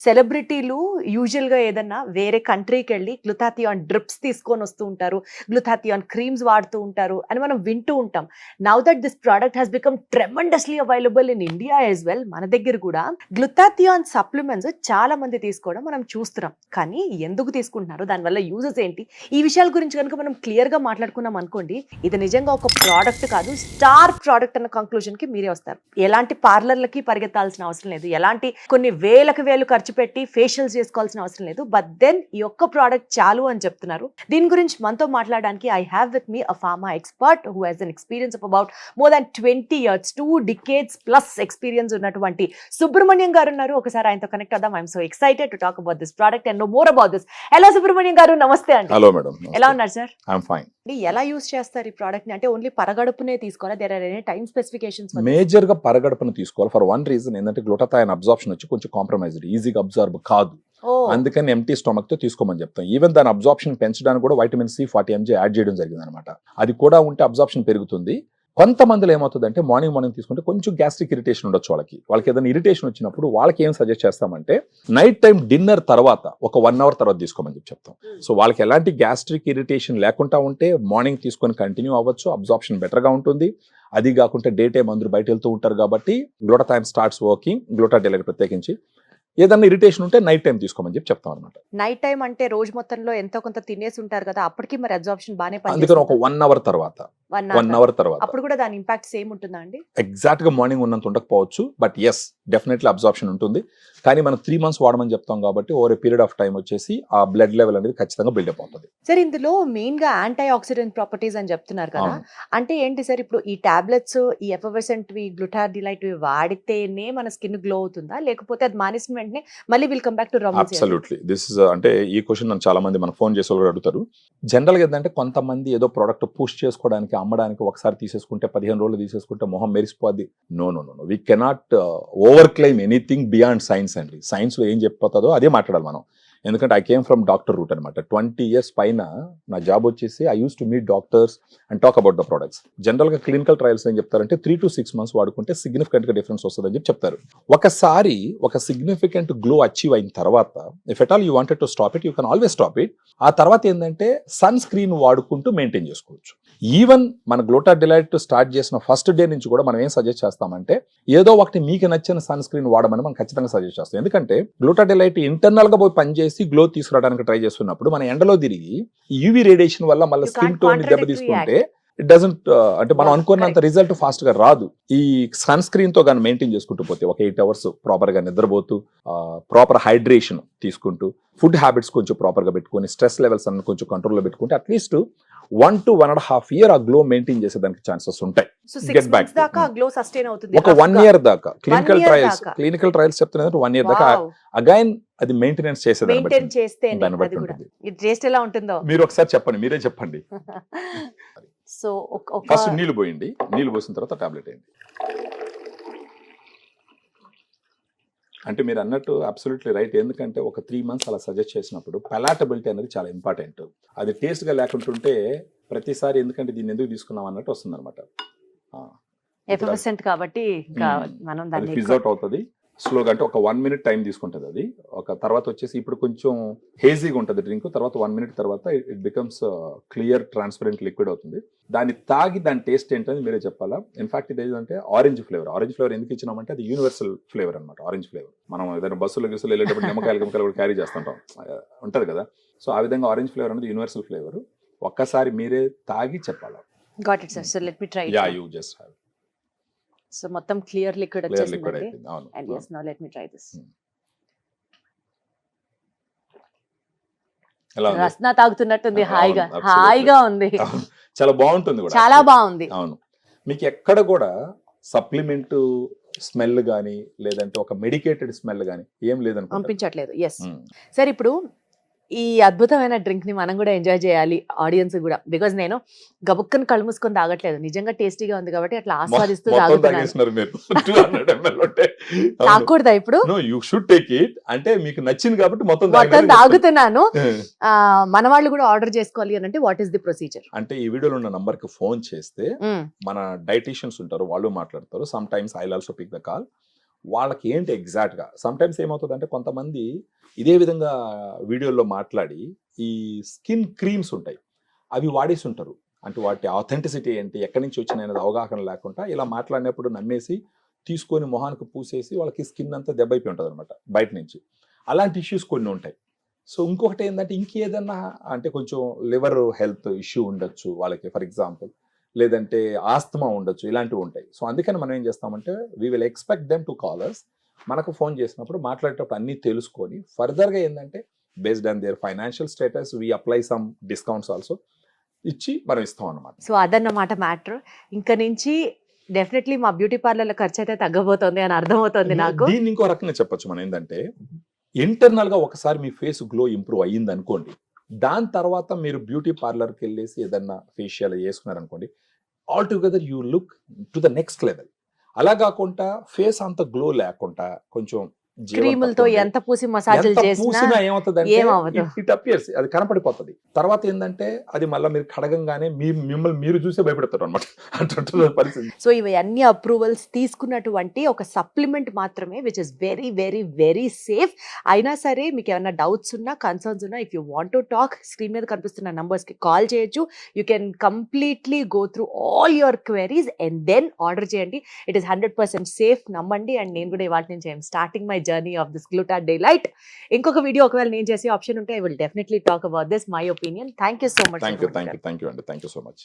సెలబ్రిటీలు యూజువల్‌గా ఏదన్నా వేరే కంట్రీకెళ్ళి గ్లూటాథియాన్ డ్రిప్స్ తీసుకొని వస్తూ ఉంటారు. గ్లూటాథియాన్ క్రీమ్స్ వాడుతూ ఉంటారు అని మనం వింటూ ఉంటాం. Now that this product has become tremendously available in India as well. మన దగ్గర కూడా గ్లూటాథియాన్ సప్లిమెంట్స్ చాలా మంది తీసుకోవడం మనం చూస్తున్నాం. కానీ ఎందుకు తీసుకుంటున్నారు? దానివల్ల యూజెస్ ఏంటి? ఈ విషయాల గురించి కనుక మనం క్లియర్‌గా మాట్లాడుకున్నాం అనుకోండి, ఇది నిజంగా ఒక ప్రొడక్ట్ కాదు, స్టార్ ప్రొడక్ట్ అన్న కంక్లూజన్‌కి మీరే వస్తారు. ఎలాంటి పార్లర్‌లకి పరిగెత్తాల్సిన అవసరం లేదు. ఎలాంటి కొన్ని వేలకు వేలు ఖర్చు పెట్టి ఫేషియల్స్ చేసుకోవాల్సిన అవసరం లేదు. బట్ దెన్ ఈ ఒక్క ప్రోడక్ట్ చాలు అని చెప్తున్నారు. దీని గురించి మనతో మాట్లాడడానికి I have with me a pharma expert who has an experience of about more than 20 years, 2 decades ప్లస్ ఎక్స్పీరియన్స్ ఉన్నటువంటి సుబ్రహ్మణ్యం గారు ఉన్నారు. ఒకసారి ఆయనతో కనెక్ట్ అవుదాం. I'm so excited to talk about this product and know more about this. Hello Subrahmanyam garu, నమస్తే అండి. Hello madam, ఎలా ఉన్నారు సార్? I'm fine. ఎలా యూస్ చేస్తారు ఈ ప్రోడక్ట్ ని? అంటే ఓన్లీ పరగడుపునే తీసుకోవాలా? There or any time specifications? Major గా పరగడపను తీసుకోవాలి ఫర్ వన్ రీజన్. ఏంటంటే గ్లూటాథైన్ అబ్జార్ప్షన్ వచ్చి కొంచెం కాంప్రమైజ్డ్, ఈజీగా అబ్జార్బ్ కాదు. అందుకని ఎంటీ స్టొమక్ తో తీసుకోమని చెప్తాం. ఈవెన్ దాని అబ్జార్ప్షన్ పెంచడానికి కూడా వైటమిన్ సి 40 mg యాడ్ చేయడం జరిగింది అనమాట. అది కూడా ఉంటే అబ్జార్ప్షన్ పెరుగుతుంది. కొంతమందిలో ఏమవుతుందంటే మార్నింగ్ తీసుకుంటే కొంచెం గ్యాస్ట్రిక్ ఇరిటేషన్ ఉండొచ్చు. వాళ్ళకి ఏదైనా ఇరిటేషన్ వచ్చినప్పుడు వాళ్ళకి ఏం సజెస్ట్ చేస్తామంటే నైట్ టైం డిన్నర్ తర్వాత ఒక 1 hour తర్వాత తీసుకోమని చెప్తాం. సో వాళ్ళకి ఎలాంటి గ్యాస్ట్రిక్ ఇరిటేషన్ లేకుండా ఉంటే మార్నింగ్ తీసుకొని కంటిన్యూ అవ్వచ్చు, అబ్జార్ప్షన్ బెటర్ గా ఉంటుంది. అది కాకుండా డే టైం అందరూ బయట వెళ్తూ ఉంటారు కాబట్టి గ్లూటాథైన్ స్టార్ట్స్ వర్కింగ్. గ్లూటాథైన్ ప్రత్యేకించి ఏదన్నా ఇరిటేషన్ ఉంటే నైట్ టైం తీసుకోమని చెప్తాం అనమాట. నైట్ టైం అంటే రోజు మొత్తంలో ఎంతో కొంత తినేసి ఉంటారు కదా, అప్పటికి మరి అబ్జార్ప్షన్ బాగానే అందుకని ఒక 1 hour తర్వాత అప్పుడు కూడా దాని ఇంపాక్ట్ సేమ్ ఉంటుందా అండి? ఎగ్జాక్ట్ గా మార్నింగ్ ఉన్నంత ఉండకపోవచ్చు, బట్ ఎస్ డెఫినెట్లీ అబ్జార్ప్షన్ ఉంటుంది. కానీ మనం 3 months వాడమని చెప్తాం కాబట్టి over a period of time వచ్చేసి ఆ బ్లడ్ లెవెల్ అనేది ఖచ్చితంగా బిల్డప్ అవుతుంది. సార్, ఇందులో మెయిన్ గా యాంటీ ఆక్సిడెంట్ ప్రాపర్టీస్ అని చెప్తున్నారు కదా, అంటే ఏంటి సార్? ఇప్పుడు ఈ టాబ్లెట్స్, ఈ ఎఫర్వెసెంట్ గ్లూటాథియైన్ వాడితేనే మన స్కిన్ గ్లో అవుతుందా, లేకపోతే అది మానేసిన వెంటనే మళ్ళీ will come back to normal? Absolutely. This is అంటే ఈ క్వశ్చన్ నన్ను చాలా మంది మనకు ఫోన్ చేసే వాళ్ళు అడుగుతారు. జనరల్ గా ఏంటంటే కొంతమంది ఏదో ప్రోడక్ట్ పుష్ చేసుకోవడానికి, అమ్మడానికి ఒకసారి తీసేసుకుంటే 15 రోజులు తీసేసుకుంటే మొహం మెరిసిపోద్ది. No, we cannot over claim anything beyond science అండి. సైన్స్ లో ఏం చెప్పిపోతుందో అదే మాట్లాడాలి మనం. ఎందుకంటే I came from doctor route అనమాట. 20 years పైన నా జాబ్ వచ్చేసి I use to meet doctors and talk about the products. General గా క్లినికల్ ట్రయల్స్ ఏం చెప్తారంటే 3 to 6 months వాడుకుంటే సిగ్నిఫికెంట్ గా డిఫరెన్స్ వస్తుందని చెప్తారు. ఒకసారి ఒక సిగ్నిఫికెంట్ గ్లో అచీవ్ అయిన తర్వాత if at all you wanted to stop it, you can always stop it. ఆ తర్వాత ఏంటంటే సన్ స్క్రీన్ వాడుకుంటూ మెయింటైన్ చేసుకోవచ్చు. ఈవెన్ మన గ్లూటాథైన్ స్టార్ట్ చేసిన ఫస్ట్ డే నుంచి కూడా మనం ఏం సజెస్ట్ చేస్తామంటే ఏదో ఒకటి మీకు నచ్చిన సన్ స్క్రీన్ వాడమని మనం ఖచ్చితంగా సజెస్ట్ చేస్తాం. ఎందుకంటే గ్లూటాథైన్ ఇంటర్నల్ గా పోయి పనిచేసి గ్లో తీసుకురావడానికి ట్రై చేస్తున్నప్పుడు మన ఎండలో తిరిగి యూవీ రేడియేషన్ వల్ల మళ్ళీ స్కిన్ టోన్ దెబ్బ తీసుకుంటే ఇట్ డజంట్ అంటే మనం అనుకున్నంత రిజల్ట్ ఫాస్ట్ గా రాదు. ఈ సన్ స్క్రీన్ తో కానీ మెయింటైన్ చేసుకుంటూ పోతే ఒక 8 hours ప్రాపర్ గా నిద్రపోతూ, ప్రాపర్ హైడ్రేషన్ తీసుకుంటూ, ఫుడ్ హ్యాబిట్స్ కొంచెం ప్రాపర్ గా పెట్టుకుని, స్ట్రెస్ లెవెల్స్ అన్ని కొంచెం కంట్రోల్లో పెట్టుకుంటే అట్లీస్ట్ 1 to 1.5 years ఆ గ్లో మెయింటైన్ చేసేదానికి ఛాన్సెస్ ఉంటాయి. ఒక 1 year దాకా క్లినికల్ ట్రయల్స్ చెప్తున్నారు. 1 year దాకా అగైన్ అది మెయింటెనెన్స్ చేసేదాన్ని బట్టి ఉంటుంది. మీరు ఒకసారి చెప్పండి, మీరే చెప్పండి. సో ఫస్ట్ నీళ్ళు పోయండి, నీళ్ళు పోసిన తర్వాత టాబ్లెట్ వేయండి. అంటే మీరు అన్నట్టు అబ్సల్యూట్లీ రైట్. ఎందుకంటే ఒక 3 months అలా సజెస్ట్ చేసినప్పుడు పెలాటబిలిటీ అనేది చాలా ఇంపార్టెంట్. అది టేస్ట్ గా లేకుంటుంటే ప్రతిసారి ఎందుకంటే దీన్ని ఎందుకు తీసుకున్నాం అన్నట్టు వస్తుంది అనమాట. ఎఫర్వెసెంట్ కాబట్టి మనం దాన్ని ఫిజ్ అవుట్ అవుతుంది స్లోగా. అంటే ఒక 1 minute టైం తీసుకుంటుంది అది. ఒక తర్వాత వచ్చేసి ఇప్పుడు కొంచెం హేజీగా ఉంటుంది డ్రింక్. తర్వాత 1 minute తర్వాత it becomes clear transparent liquid అవుతుంది. దాన్ని తాగి దాని టేస్ట్ ఏంటని మీరే చెప్పాలా. ఇన్ఫాక్ట్ ఇది ఏంటంటే ఆరెంజ్ ఫ్లేవర్ ఎందుకు ఇచ్చినామంటే అది యూనివర్సల్ ఫ్లేవర్ అనమాట. ఆరెంజ్ ఫ్లేవర్ మనం ఏదైనా బస్సులో వెళ్ళేటప్పుడు నిమ్మకాయలు కూడా క్యారీ చేస్తుంటాం, ఉంటది కదా. సో ఆ విధంగా ఆరెంజ్ ఫ్లేవర్ అనేది యూనివర్సల్ ఫ్లేవర్. ఒక్కసారి మీరే తాగి చెప్పాలా. Got it sir. So let me try. Yeah, you just have. So మొత్తం క్లియర్ లిక్విడ్ వచ్చేసింది. అవును. And yes, now let me try this. Rasna తాగుతున్నట్టుంది. హాయిగా ఉంది. చాలా బాగుంటుంది కూడా. చాలా బాగుంది. అవును. మీకు ఎక్కడ కూడా సప్లిమెంట్ స్మెల్ గానీ లేదంటే ఒక మెడికేటెడ్ స్మెల్ గానీ ఏం లేదని పంపించట్లేదు. ఎస్ సార్, ఇప్పుడు ఈ అద్భుతమైన డ్రింక్ ని మనం కూడా ఎంజాయ్ చేయాలి, ఆడియన్స్ కూడా. బికాజ్ నేను గబుక్కని కళ్ళు మూసుకొని తాగట్లేదు, నిజంగా టేస్టీగా ఉంది కాబట్టి అట్లా ఆస్వాదిస్తూ తాగకూడదా ఇప్పుడు? అంటే మీకు నచ్చింది కాబట్టి మొత్తం తాగుతున్నాను. మన వాళ్ళు కూడా ఆర్డర్ చేసుకోవాలి అని అంటే వాట్ ఈస్ ది ప్రొసీజర్? అంటే ఈ వీడియోలో ఉన్న నంబర్ కి ఫోన్ చేస్తే మన డైటీషియన్స్ ఉంటారు, వాళ్ళు మాట్లాడతారు. Sometimes I also pick the call. వాళ్ళకి ఏంటి ఎగ్జాక్ట్గా సమ్టైమ్స్ ఏమవుతుందంటే కొంతమంది ఇదే విధంగా వీడియోల్లో మాట్లాడి ఈ స్కిన్ క్రీమ్స్ ఉంటాయి అవి వాడేసి ఉంటారు. అంటే వాటి ఆథెంటిసిటీ ఏంటి, ఎక్కడి నుంచి వచ్చినాయి అనేది అవగాహన లేకుండా ఇలా మాట్లాడినప్పుడు నమ్మేసి తీసుకొని మొహానికి పూసేసి వాళ్ళకి స్కిన్ అంతా దెబ్బైపోయి ఉంటుంది అనమాట బయట నుంచి. అలాంటి ఇష్యూస్ కొన్ని ఉంటాయి. సో ఇంకొకటి ఏంటంటే ఇంకేదన్నా అంటే కొంచెం లివర్ హెల్త్ ఇష్యూ ఉండొచ్చు వాళ్ళకి, ఫర్ ఎగ్జాంపుల్, లేదంటే ఆస్తమా ఉండొచ్చు, ఇలాంటివి ఉంటాయి. సో అందుకని మనం ఏం చేస్తామంటే we will expect them to callers. మనకు ఫోన్ చేసినప్పుడు మాట్లాడేటప్పుడు అన్నీ తెలుసుకొని ఫర్దర్గా ఏంటంటే based on their financial status we apply some discounts also ఇచ్చి మనం ఇస్తాం అన్నమాట. సో అదన్నమాట మ్యాటర్. ఇంకా నుంచి డెఫినెట్లీ మా బ్యూటీ పార్లర్ల ఖర్చు అయితే తగ్గబోతోంది అని అర్థమవుతుంది నాకు. దీన్ని ఇంకో రకంగా చెప్పొచ్చు మనం ఏంటంటే ఇంటర్నల్ గా ఒకసారి మీ ఫేస్ గ్లో ఇంప్రూవ్ అయ్యింది అనుకోండి, దాని తర్వాత మీరు బ్యూటీ పార్లర్కి వెళ్ళేసి ఏదన్నా ఫేషియల్ చేసుకున్నారనుకోండి, all together you look to the next level. అలా కాకుండా ఫేస్ అంత గ్లో లేకుండా కొంచెం క్రీములతో ఎంత పూసి మసాజులు చేసినా ఏమవ్వదు. ఇట్ అపియర్స్, అది కనపడిపోతుంది. తర్వాత ఏంటంటే అది మళ్ళీ మీరు కడగంగానే మిమ్మల్ని మీరు చూసే భయపడతారు అనమాట పరిస్థితి. సో ఇవి అన్ని అప్రూవల్స్ తీసుకున్నటువంటి ఒక సప్లిమెంట్ మాత్రమే, which is very very very safe. అయినా సరే మీకు ఏమైనా డౌట్స్ ఉన్నా, కన్సర్న్స్ ఉన్నా, if you want to talk, screen మీద కనిపిస్తున్న నంబర్స్కి కాల్ చేయొచ్చు. You can completely go through all your queries and then order చేయండి. ఇట్ ఈస్ 100% సేఫ్, నమ్మండి. అండ్ నేను కూడా ఇవాళ నుంచి I'm starting my journey of this Gluta Daylight. ఇంకొక వీడియో ఒకవేళ నేను చేసే ఆప్షన్ ఉంటే I will definitely talk about this, my opinion. Thank you so much. Thank you అండి, థ్యాంక్ యూ సో మచ్.